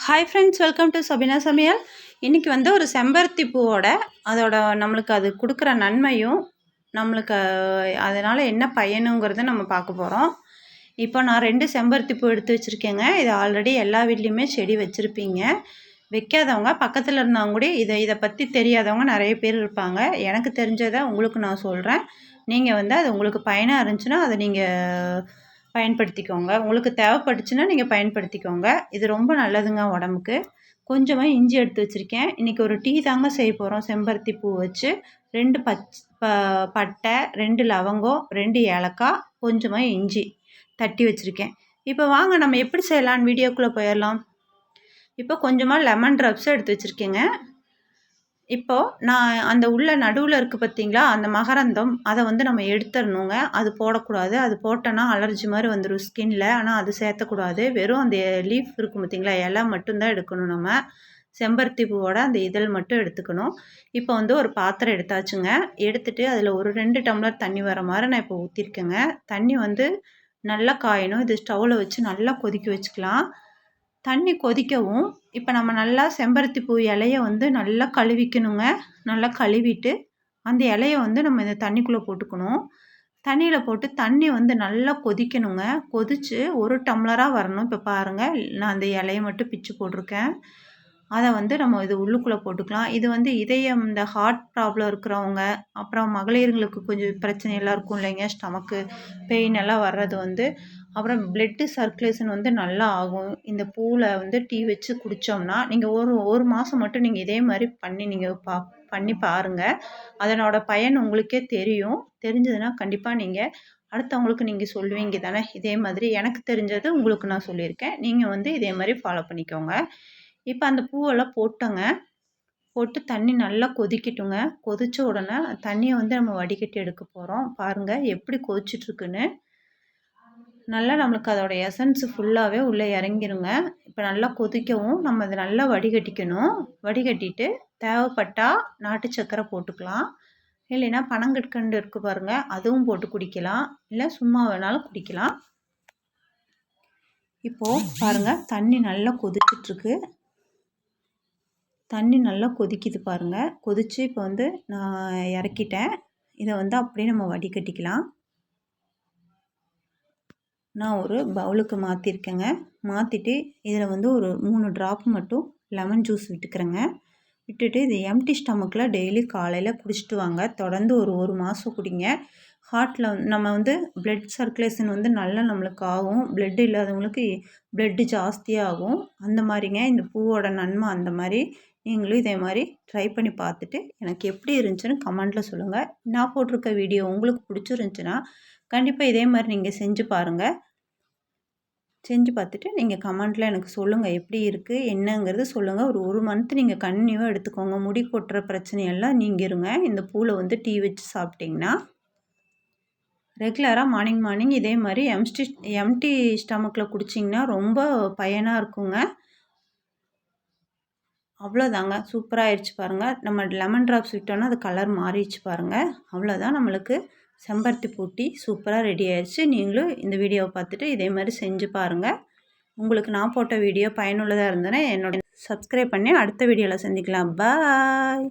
Hi friends, welcome to Sabina சமையல். இன்றைக்கி வந்து ஒரு செம்பருத்தி பூவோட அதோட நம்மளுக்கு அது கொடுக்குற நன்மையும் நம்மளுக்கு அதனால் என்ன பயனுங்கிறத நம்ம பார்க்க போகிறோம். இப்போ நான் 2 செம்பருத்தி பூ எடுத்து வச்சுருக்கேங்க. இது ஆல்ரெடி எல்லா வீட்லேயுமே செடி வச்சுருப்பீங்க. வைக்காதவங்க பக்கத்தில் இருந்தவங்க கூட இதை பற்றி தெரியாதவங்க நிறைய பேர் இருப்பாங்க. எனக்கு தெரிஞ்சதை உங்களுக்கு நான் சொல்கிறேன். நீங்கள் வந்து அது உங்களுக்கு பயனாக இருந்துச்சுன்னா அதை நீங்கள் பயன்படுத்திக்கோங்க. உங்களுக்கு தேவைப்பட்டுச்சுன்னா நீங்கள் பயன்படுத்திக்கோங்க. இது ரொம்ப நல்லதுங்க உடம்புக்கு. கொஞ்சமாக இஞ்சி எடுத்து வச்சுருக்கேன். இன்றைக்கி ஒரு டீ தாங்க செய்ய போகிறோம் செம்பருத்தி பூ வச்சு. 2 பட்டை, 2 லவங்கம், 2 ஏலக்காய், கொஞ்சமாக இஞ்சி தட்டி வச்சுருக்கேன். இப்போ வாங்க நம்ம எப்படி செய்யலான்னு வீடியோக்குள்ளே போயிடலாம். இப்போ கொஞ்சமாக லெமன் ட்ராப்ஸ் எடுத்து வச்சுருக்கேங்க. இப்போது நான் அந்த உள்ள நடுவில் இருக்குது பார்த்தீங்களா, அந்த மகரந்தம் அதை வந்து நம்ம எடுத்துடணுங்க. அது போடக்கூடாது. அது போட்டோன்னா அலர்ஜி மாதிரி வந்துடும் ஸ்கின்னில். ஆனால் அது சேர்த்தக்கூடாது. வெறும் அந்த லீஃப் இருக்கும் பார்த்தீங்களா, இலை மட்டும்தான் எடுக்கணும். நம்ம செம்பருத்தி பூவோட அந்த இதழ் மட்டும் எடுத்துக்கணும். இப்போ வந்து ஒரு பாத்திரம் எடுத்தாச்சுங்க. எடுத்துகிட்டு அதில் ஒரு 2 டம்ளர் தண்ணி வர மாதிரி நான் இப்போ ஊற்றிருக்கேங்க. தண்ணி வந்து நல்லா காயணும். இது ஸ்டவ்வில் வச்சு நல்லா கொதிக்க வச்சுக்கலாம். தண்ணி கொதிக்கவும் இப்போ நம்ம நல்லா செம்பருத்தி பூ இலைய வந்து நல்லா கழுவிக்கணுங்க. நல்லா கழுவிட்டு அந்த இலைய வந்து நம்ம இந்த தண்ணிக்குள்ளே போட்டுக்கணும். தண்ணியில் போட்டு தண்ணி வந்து நல்லா கொதிக்கணுங்க. கொதித்து 1 டம்ளராக வரணும். இப்போ பாருங்கள், நான் அந்த இலைய மட்டும் பிச்சு போட்டிருக்கேன். அதை வந்து நம்ம இது உள்ளுக்குள்ளே போட்டுக்கலாம். இது வந்து இதயம், இந்த ஹார்ட் ப்ராப்ளம் இருக்கிறவங்க, அப்புறம் மகளிர்களுக்கு கொஞ்சம் பிரச்சனையெல்லாம் இருக்கும் இல்லைங்க, ஸ்டமக்கு பெயின் எல்லாம் வர்றது வந்து, அப்புறம் பிளட்டு சர்க்குலேஷன் வந்து நல்லா ஆகும். இந்த பூவில் வந்து டீ வச்சு குடித்தோம்னா நீங்கள் ஒரு மாதம் மட்டும் நீங்கள் இதே மாதிரி பண்ணி நீங்கள் பண்ணி பாருங்கள். அதனோட பயன் உங்களுக்கே தெரியும். தெரிஞ்சதுன்னா கண்டிப்பாக நீங்கள் அடுத்தவங்களுக்கு நீங்கள் சொல்லுவீங்க தானே. இதே மாதிரி எனக்கு தெரிஞ்சது உங்களுக்கு நான் சொல்லியிருக்கேன். நீங்கள் வந்து இதே மாதிரி ஃபாலோ பண்ணிக்கோங்க. இப்போ அந்த பூவெல்லாம் போட்டோங்க. போட்டு தண்ணி நல்லா கொதிக்கட்டுங்க. கொதித்த உடனே தண்ணியை வந்து நம்ம வடிகட்டி எடுக்க போகிறோம். பாருங்கள் எப்படி கொதிச்சிட்ருக்குன்னு. நல்லா நம்மளுக்கு அதோட எசன்ஸ் ஃபுல்லாகவே உள்ளே இறங்கிருங்க. இப்போ நல்லா கொதிக்கவும் நம்ம அதை நல்லா வடிகட்டிக்கணும். வடிகட்டிட்டு தேவைப்பட்டால் நாட்டு சர்க்கரை போட்டுக்கலாம். இல்லைன்னா பனங்கற்கண்டு இருக்குது பாருங்கள், அதுவும் போட்டு குடிக்கலாம். இல்லை சும்மா வேணாலும் குடிக்கலாம். இப்போது பாருங்கள், தண்ணி நல்லா கொதிச்சிட்ருக்கு. தண்ணி நல்லா கொதிக்குது பாருங்கள். கொதித்து இப்போ வந்து நான் இறக்கிட்டேன். இதை வந்து அப்படியே நம்ம வடிகட்டிக்கலாம். நான் ஒரு பவுலுக்கு மாற்றிருக்கேங்க. மாற்றிட்டு இதில் வந்து ஒரு 3 ட்ராப் மட்டும் லெமன் ஜூஸ் விட்டுக்கிறேங்க. விட்டுட்டு இது எம்டி ஸ்டமக்கில் டெய்லி காலையில் குடிச்சிட்டு வாங்க. தொடர்ந்து ஒரு மாதம் குடிங்க. ஹார்ட்டில் நம்ம வந்து பிளட் சர்க்குலேஷன் வந்து நல்லா நம்மளுக்கு ஆகும். பிளட் இல்லாதவங்களுக்கு பிளட்டு ஜாஸ்தியாகும். அந்த மாதிரிங்க இந்த பூவோட நன்மை அந்த மாதிரி. நீங்களும் இதே மாதிரி ட்ரை பண்ணி பார்த்துட்டு எனக்கு எப்படி இருந்துச்சுன்னு கமெண்ட்டில் சொல்லுங்கள். நான் போட்டிருக்க வீடியோ உங்களுக்கு பிடிச்சிருந்துச்சின்னா கண்டிப்பாக இதே மாதிரி நீங்கள் செஞ்சு பாருங்கள். செஞ்சு பார்த்துட்டு நீங்கள் கமெண்ட்டில் எனக்கு சொல்லுங்கள் எப்படி இருக்குது என்னங்கிறது சொல்லுங்கள். ஒரு மந்த் நீங்கள் கன்டினியூவாக எடுத்துக்கோங்க. முடி கொட்டுற பிரச்சனையெல்லாம் நீங்கிருங்க. இந்த பூவில் வந்து டீ வச்சு சாப்பிட்டிங்கன்னா ரெகுலராக மார்னிங் இதே மாதிரி எம்டி ஸ்டமக்கில் குடிச்சிங்கன்னா ரொம்ப பயனாக இருக்குங்க. அவ்வளோதாங்க, சூப்பராக ஆயிடுச்சு பாருங்கள். நம்ம லெமன் ட்ராப்ஸ் விட்டோன்னா அது கலர் மாறிடுச்சு பாருங்கள். அவ்வளோதான், நம்மளுக்கு செம்பருத்தி பூ டீ சூப்பராக ரெடி ஆயிடுச்சு. நீங்களும் இந்த வீடியோவை பார்த்துட்டு இதே மாதிரி செஞ்சு பாருங்கள். உங்களுக்கு நான் போட்ட வீடியோ பயனுள்ளதாக இருந்ததுன்னா என்னோட சப்ஸ்கிரைப் பண்ணி அடுத்த வீடியோவில் சந்திக்கலாம். பாய்.